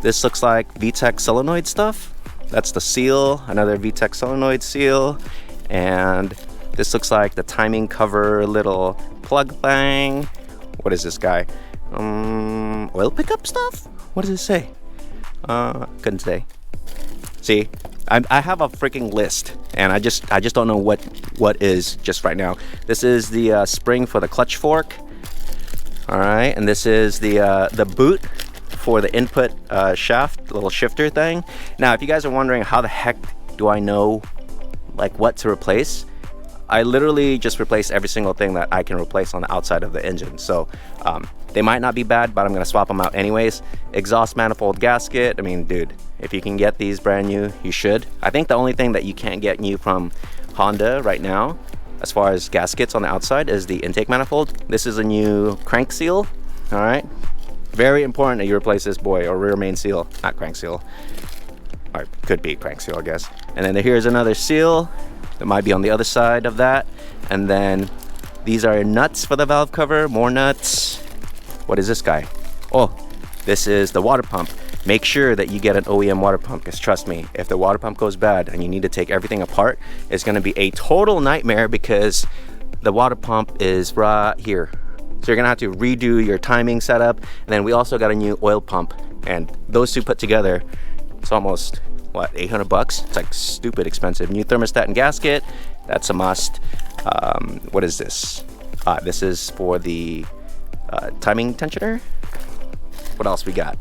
This looks like VTEC solenoid stuff. That's the seal, another VTEC solenoid seal. And this looks like the timing cover little plug thing. What is this guy? Oil pickup stuff? What does it say? Couldn't say. See, I have a freaking list, and I just don't know what is just right now. This is the spring for the clutch fork. All right, and this is the boot for the input shaft, little shifter thing. Now, if you guys are wondering how the heck do I know like what to replace, I literally just replace every single thing that I can replace on the outside of the engine. So they might not be bad, but I'm gonna swap them out anyways. Exhaust manifold gasket. I mean, dude, if you can get these brand new, you should. I think the only thing that you can't get new from Honda right now, as far as gaskets on the outside, is the intake manifold. This is a new crank seal. All right, very important that you replace this boy, or rear main seal, not crank seal. Or could be crank seal, I guess. And then here's another seal that might be on the other side of that. And then these are nuts for the valve cover, more nuts. What is this guy? Oh, this is the water pump. Make sure that you get an OEM water pump, because trust me, if the water pump goes bad and you need to take everything apart, it's gonna be a total nightmare, because the water pump is right here. So you're gonna have to redo your timing setup. And then we also got a new oil pump, and those two put together, it's almost, what, 800 bucks? It's like stupid expensive. New thermostat and gasket, that's a must. What is this? This is for the timing tensioner. What else we got?